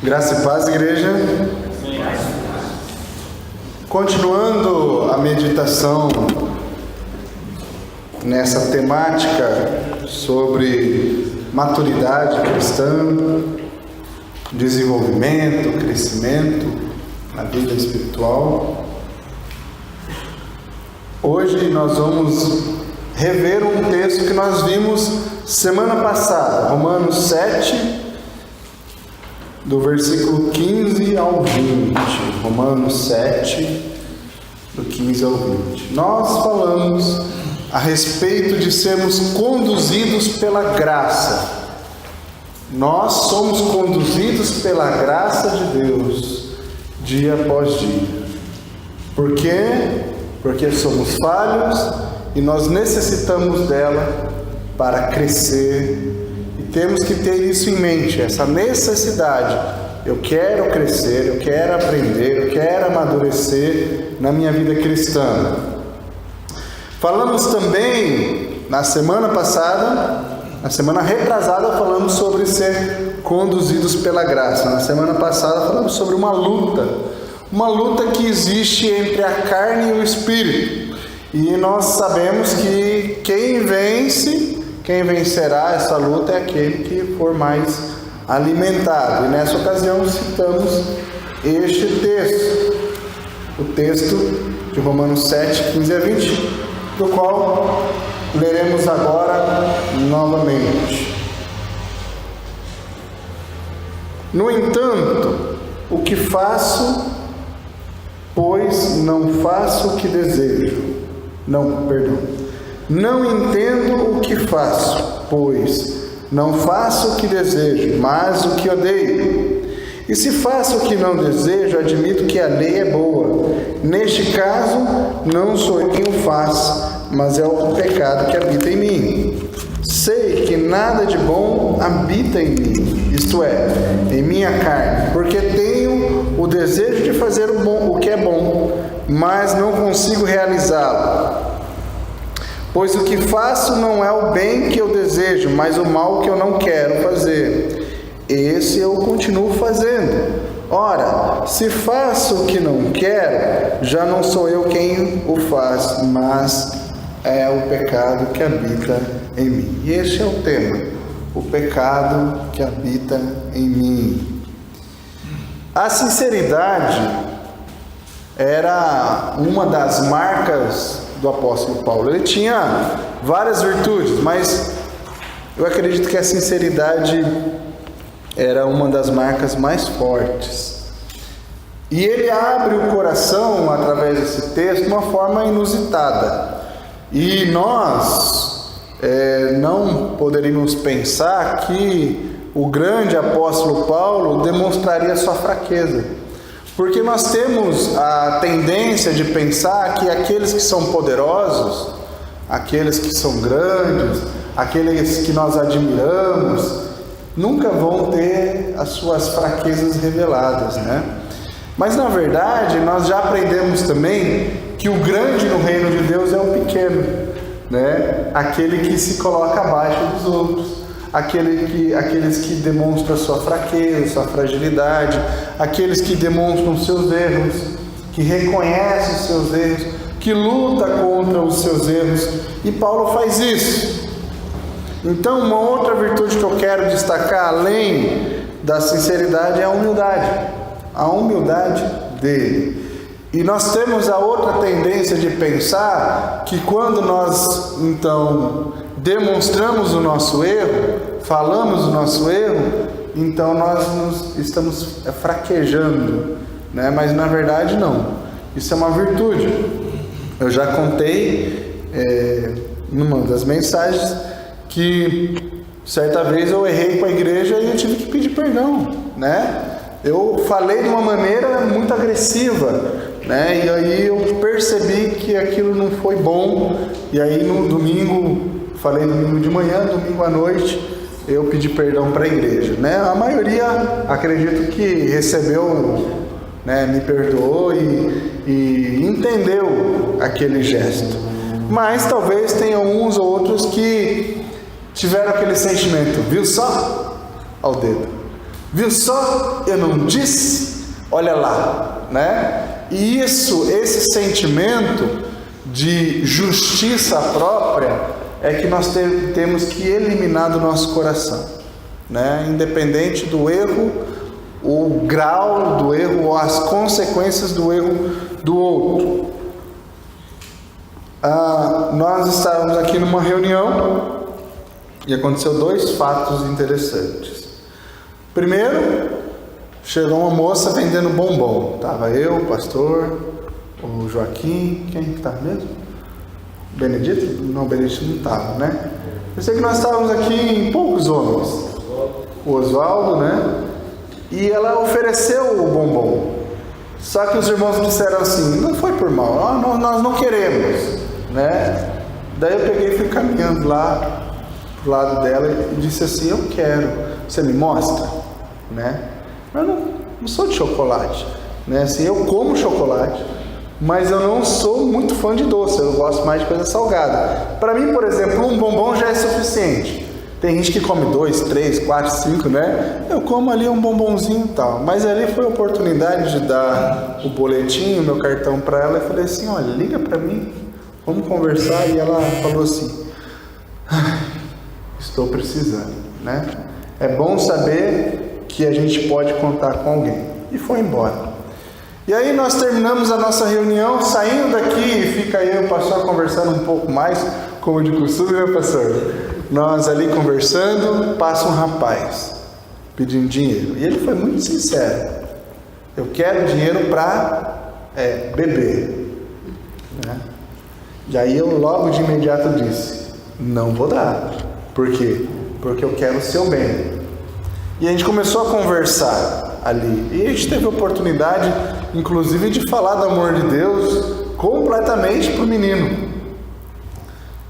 Graça e paz, igreja. Continuando a meditação nessa temática sobre maturidade cristã, desenvolvimento, crescimento na vida espiritual. Hoje nós vamos rever um texto que nós vimos semana passada, Romanos 7, do versículo 15 ao 20. Romanos 7, do 15 ao 20. Nós falamos a respeito de sermos conduzidos pela graça. Nós somos conduzidos pela graça de Deus, dia após dia. Por quê? Porque somos falhos e nós necessitamos dela para crescer. E temos que ter isso em mente, essa necessidade. Eu quero crescer, eu quero aprender, eu quero amadurecer na minha vida cristã. Falamos também, na semana passada, na semana retrasada, falamos sobre ser conduzidos pela graça. Na semana passada falamos sobre uma luta que existe entre a carne e o espírito. E nós sabemos que quem vencerá essa luta é aquele que for mais alimentado. E nessa ocasião citamos este texto, o texto de Romanos 7, 15 a 20, do qual leremos agora novamente. No entanto, o que faço, pois não faço o que desejo. Não entendo o que faço, pois não faço o que desejo, mas o que odeio. E se faço o que não desejo, admito que a lei é boa. Neste caso, não sou eu quem o faço, mas é o pecado que habita em mim. Sei que nada de bom habita em mim, isto é, em minha carne, porque tenho o desejo de fazer o que é bom, mas não consigo realizá-lo. Pois o que faço não é o bem que eu desejo, mas o mal que eu não quero fazer. Esse eu continuo fazendo. Ora, se faço o que não quero, já não sou eu quem o faz, mas é o pecado que habita em mim. E este é o tema, o pecado que habita em mim. A sinceridade era uma das marcas do apóstolo Paulo. Ele tinha várias virtudes, mas eu acredito que a sinceridade era uma das marcas mais fortes. E ele abre o coração através desse texto de uma forma inusitada. E nós não poderíamos pensar que o grande apóstolo Paulo demonstraria sua fraqueza. Porque nós temos a tendência de pensar que aqueles que são poderosos, aqueles que são grandes, aqueles que nós admiramos, nunca vão ter as suas fraquezas reveladas, né? Mas na verdade, nós já aprendemos também que o grande no reino de Deus é o pequeno, né? Aquele que se coloca abaixo dos outros. Aqueles que demonstram sua fraqueza, sua fragilidade, aqueles que demonstram seus erros, que reconhecem os seus erros, que luta contra os seus erros, e Paulo faz isso. Então, uma outra virtude que eu quero destacar, além da sinceridade, é a humildade dele. E nós temos a outra tendência de pensar que quando nós, então, demonstramos o nosso erro, falamos o nosso erro, então nós estamos fraquejando, né? Mas na verdade não, isso é uma virtude. Eu já contei numa das mensagens que certa vez eu errei com a igreja e eu tive que pedir perdão, né? Eu falei de uma maneira muito agressiva, né? E aí eu percebi que aquilo não foi bom, e aí no domingo, falei domingo de manhã, domingo à noite, eu pedi perdão para a igreja, né? A maioria, acredito que recebeu, né, me perdoou e entendeu aquele gesto. Mas talvez tenha uns ou outros que tiveram aquele sentimento, viu só? Ao dedo. Viu só? Eu não disse? Olha lá, né? E esse sentimento de justiça própria é que nós temos que eliminar do nosso coração, né? Independente do erro, o grau do erro ou as consequências do erro do outro. Nós estávamos aqui numa reunião e aconteceu 2 fatos interessantes. Primeiro, chegou uma moça vendendo bombom. Estava eu, o pastor, o Joaquim, quem que estava mesmo? Benedito? Não, Benedito não estava, né? Eu sei que nós estávamos aqui em poucos homens. O Oswaldo, né? E ela ofereceu o bombom. Só que os irmãos disseram assim, não foi por mal, nós não queremos, né? Daí eu peguei e fui caminhando lá pro lado dela e disse assim, eu quero, você me mostra, né? Eu não sou de chocolate, né? Assim, eu como chocolate, mas eu não sou muito fã de doce, eu gosto mais de coisa salgada. Para mim, por exemplo, um bombom já é suficiente. Tem gente que come 2, 3, 4, 5, né? Eu como ali um bombonzinho e tal. Mas ali foi a oportunidade de dar o boletim, o meu cartão para ela. E falei assim, olha, liga para mim, vamos conversar. E ela falou assim, estou precisando, né? É bom saber que a gente pode contar com alguém. E foi embora. E aí nós terminamos a nossa reunião, saindo daqui, fica aí o pastor conversando um pouco mais, como de costume, né, pastor? Nós ali conversando, passa um rapaz pedindo dinheiro. E ele foi muito sincero. Eu quero dinheiro para beber. Né? E aí eu logo de imediato disse, não vou dar. Por quê? Porque eu quero o seu bem. E a gente começou a conversar ali. E a gente teve a oportunidade, inclusive, de falar do amor de Deus completamente para o menino.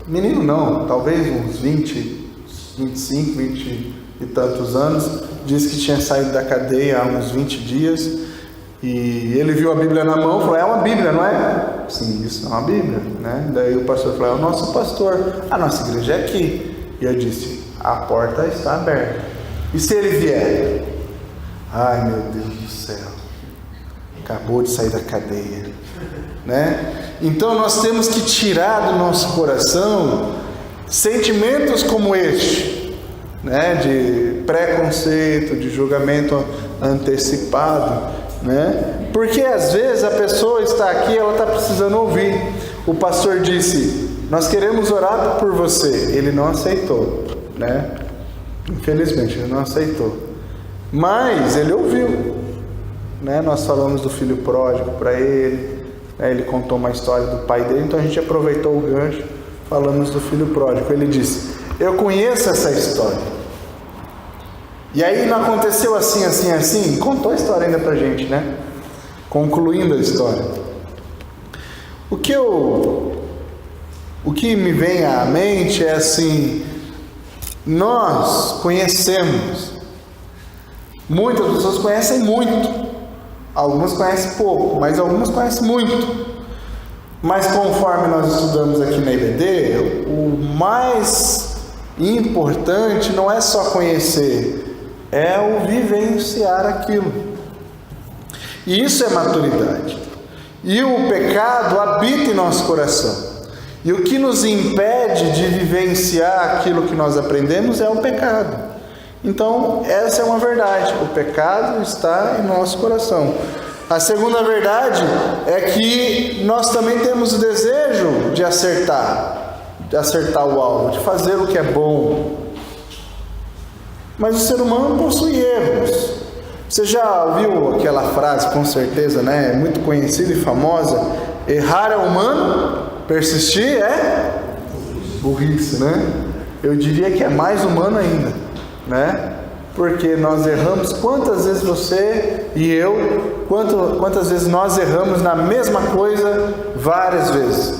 Menino não, talvez uns 20, 25, 20 e tantos anos. Disse que tinha saído da cadeia há uns 20 dias. E ele viu a Bíblia na mão e falou, é uma Bíblia, não é? Sim, isso é uma Bíblia, né? Daí o pastor falou, é o nosso pastor, a nossa igreja é aqui. E eu disse, a porta está aberta. E se ele vier? Ai, meu Deus do céu, acabou de sair da cadeia, né? Então nós temos que tirar do nosso coração sentimentos como este, né? De preconceito, de julgamento antecipado, né? Porque às vezes a pessoa está aqui, ela está precisando ouvir. O pastor disse, nós queremos orar por você. Ele não aceitou, né? Infelizmente ele não aceitou, mas ele ouviu, né? Nós falamos do filho pródigo para ele, né? Ele contou uma história do pai dele, então a gente aproveitou o gancho, falamos do filho pródigo. Ele disse, eu conheço essa história, e aí não aconteceu assim, assim, assim. Contou a história ainda pra gente, né? Concluindo a história, o que me vem à mente é assim, nós conhecemos, muitas pessoas conhecem muito, algumas conhecem pouco, mas algumas conhecem muito. Mas conforme nós estudamos aqui na IBD, o mais importante não é só conhecer, é o vivenciar aquilo. E isso é maturidade. E o pecado habita em nosso coração. E o que nos impede de vivenciar aquilo que nós aprendemos é o pecado. Então, essa é uma verdade. O pecado está em nosso coração. A segunda verdade é que nós também temos o desejo de acertar o alvo, de fazer o que é bom. Mas o ser humano possui erros. Você já ouviu aquela frase, com certeza, né? É muito conhecida e famosa. Errar é humano, persistir é burrice, né? Eu diria que é mais humano ainda, né? Porque nós erramos. Quantas vezes você e eu, quantas vezes nós erramos na mesma coisa várias vezes?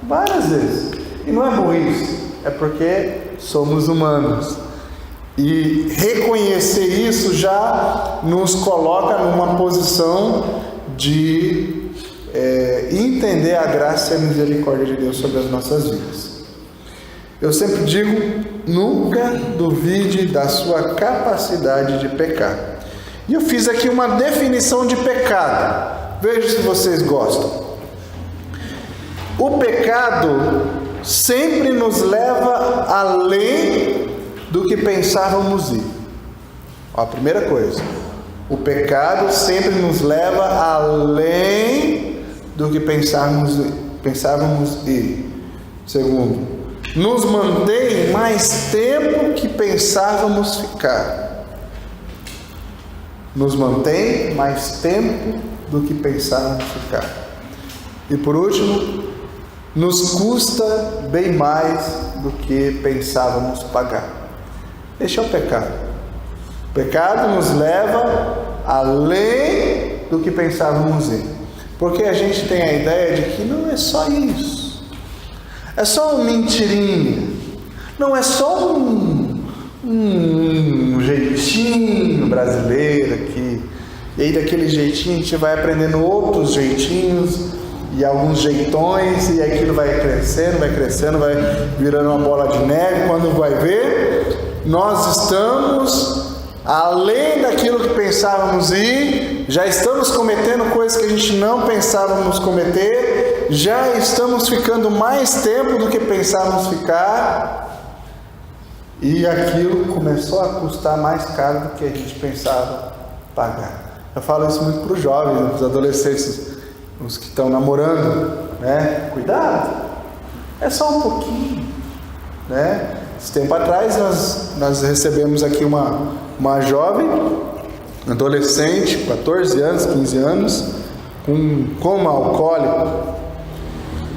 Várias vezes. E não é burrice, é porque somos humanos. E reconhecer isso já nos coloca numa posição de entender a graça e a misericórdia de Deus sobre as nossas vidas. Eu sempre digo, nunca duvide da sua capacidade de pecar. E eu fiz aqui uma definição de pecado. Veja se vocês gostam. O pecado sempre nos leva além do que pensávamos ir. Ó, a primeira coisa. O pecado sempre nos leva além do que pensávamos ir. Segundo, nos mantém mais tempo que pensávamos ficar. Nos mantém mais tempo do que pensávamos ficar. E por último, nos custa bem mais do que pensávamos pagar. Este é o pecado. O pecado nos leva além do que pensávamos ir. Porque a gente tem a ideia de que não é só isso. É só uma mentirinha. Não é só um jeitinho brasileiro aqui. E aí daquele jeitinho a gente vai aprendendo outros jeitinhos e alguns jeitões, e aquilo vai crescendo, vai virando uma bola de neve. Quando vai ver, nós estamos além daquilo que pensávamos ir, já estamos cometendo coisas que a gente não pensávamos cometer, já estamos ficando mais tempo do que pensávamos ficar, e aquilo começou a custar mais caro do que a gente pensava pagar. Eu falo isso muito para os jovens, para os adolescentes, os que estão namorando, né? Cuidado, é só um pouquinho, né? Esse tempo atrás nós recebemos aqui uma jovem, adolescente, 14 anos, 15 anos, com coma alcoólico.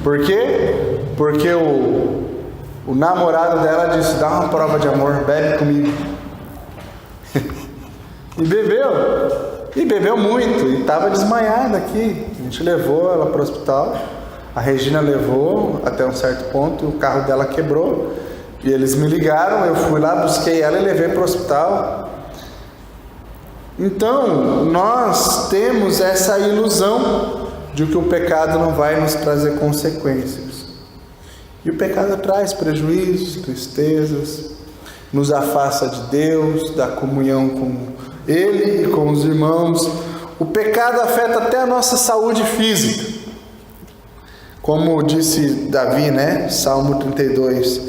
Por quê? Porque o namorado dela disse: dá uma prova de amor, bebe comigo. E bebeu muito, e estava desmaiada aqui. A gente levou ela para o hospital, a Regina levou até um certo ponto, o carro dela quebrou, e eles me ligaram, eu fui lá, busquei ela e levei para o hospital. Então, nós temos essa ilusão de que o pecado não vai nos trazer consequências. E o pecado traz prejuízos, tristezas, nos afasta de Deus, da comunhão com Ele e com os irmãos. O pecado afeta até a nossa saúde física. Como disse Davi, né? Salmo 32.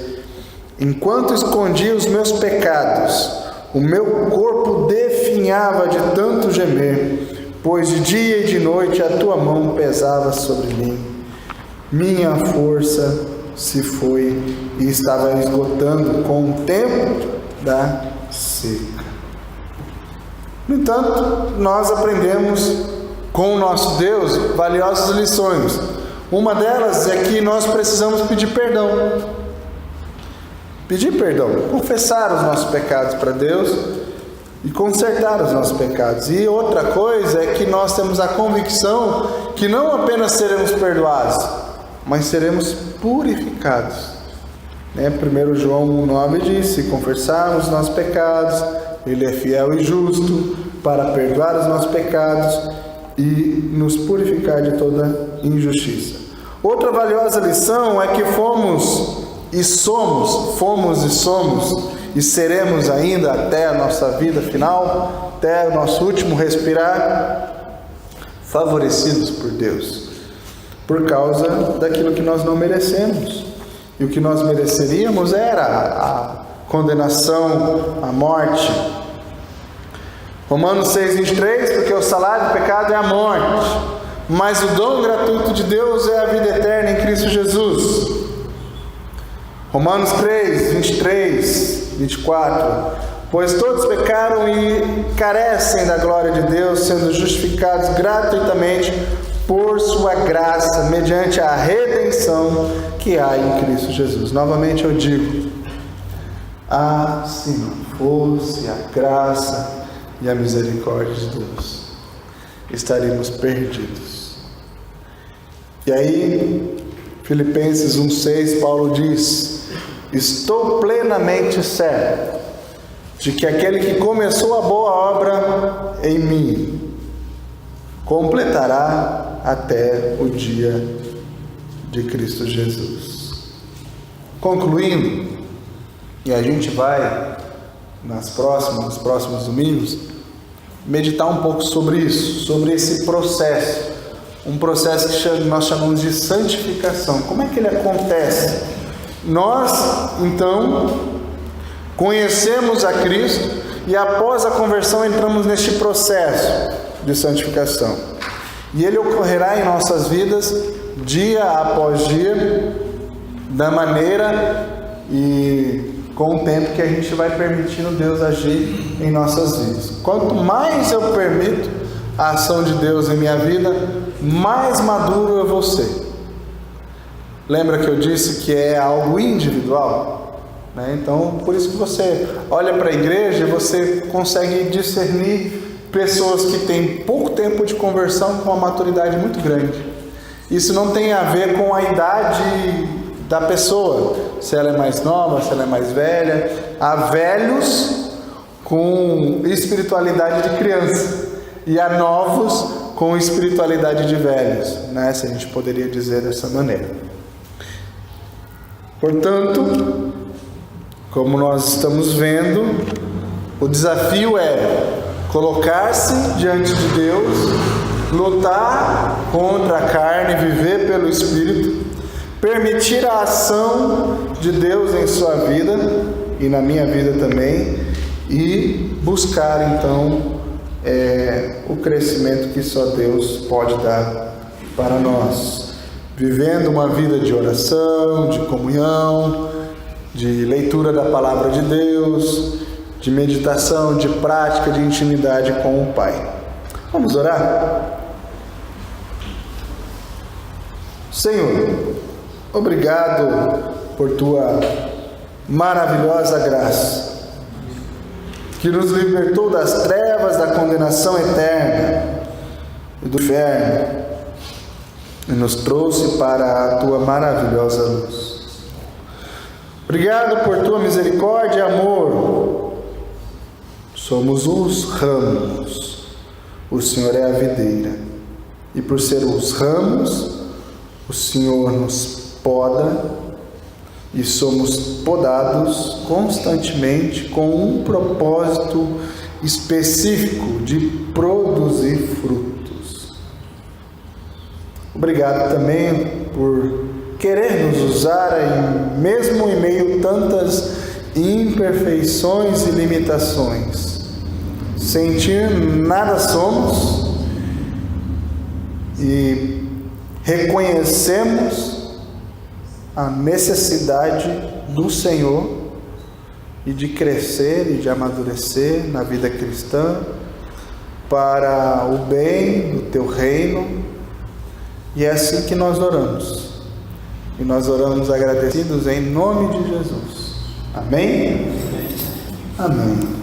Enquanto escondia os meus pecados, o meu corpo definhava de tanto gemer, pois de dia e de noite a tua mão pesava sobre mim. Minha força se foi e estava esgotando com o tempo da seca. No entanto, nós aprendemos com o nosso Deus valiosas lições. Uma delas é que nós precisamos pedir perdão. Pedir perdão, confessar os nossos pecados para Deus e consertar os nossos pecados. E outra coisa é que nós temos a convicção que não apenas seremos perdoados, mas seremos purificados. 1 João 1,9 diz: se confessarmos os nossos pecados, Ele é fiel e justo para perdoar os nossos pecados e nos purificar de toda injustiça. Outra valiosa lição é que fomos e somos e seremos ainda até a nossa vida final, até o nosso último respirar, favorecidos por Deus, por causa daquilo que nós não merecemos. E o que nós mereceríamos era a condenação, a morte. Romanos 6,23, porque o salário do pecado é a morte, mas o dom gratuito de Deus é a vida eterna em Cristo Jesus. Romanos 3, 23, 24, pois todos pecaram e carecem da glória de Deus, sendo justificados gratuitamente por sua graça, mediante a redenção que há em Cristo Jesus. Novamente eu digo: se não fosse a graça e a misericórdia de Deus, estaríamos perdidos. E aí, Filipenses 1,6, Paulo diz: estou plenamente certo de que aquele que começou a boa obra em mim completará até o dia de Cristo Jesus. Concluindo, e a gente vai nos próximos domingos meditar um pouco sobre isso, sobre esse processo, um processo que nós chamamos de santificação. Como é que ele acontece? Nós, então, conhecemos a Cristo e após a conversão entramos neste processo de santificação. E ele ocorrerá em nossas vidas dia após dia, da maneira e com o tempo que a gente vai permitindo Deus agir em nossas vidas. Quanto mais eu permito a ação de Deus em minha vida, mais maduro eu vou ser. Lembra que eu disse que é algo individual? Então, por isso que você olha para a igreja e você consegue discernir pessoas que têm pouco tempo de conversão com uma maturidade muito grande. Isso não tem a ver com a idade da pessoa, se ela é mais nova, se ela é mais velha. Há velhos com espiritualidade de criança e há novos com espiritualidade de velhos, se a gente poderia dizer dessa maneira. Portanto, como nós estamos vendo, o desafio é colocar-se diante de Deus, lutar contra a carne, viver pelo Espírito, permitir a ação de Deus em sua vida e na minha vida também, e buscar então o crescimento que só Deus pode dar para nós, vivendo uma vida de oração, de comunhão, de leitura da palavra de Deus, de meditação, de prática, de intimidade com o Pai. Vamos orar? Senhor, obrigado por Tua maravilhosa graça, que nos libertou das trevas, da condenação eterna e do inferno, e nos trouxe para a Tua maravilhosa luz. Obrigado por Tua misericórdia e amor. Somos os ramos, o Senhor é a videira, e por ser os ramos, o Senhor nos poda e somos podados constantemente com um propósito específico de produzir frutos. Obrigado também por querer nos usar, mesmo em meio a tantas imperfeições e limitações. Sentir nada somos e reconhecemos a necessidade do Senhor e de crescer e de amadurecer na vida cristã para o bem do Teu reino, e é assim que nós oramos, e nós oramos agradecidos em nome de Jesus. Amém? Amém.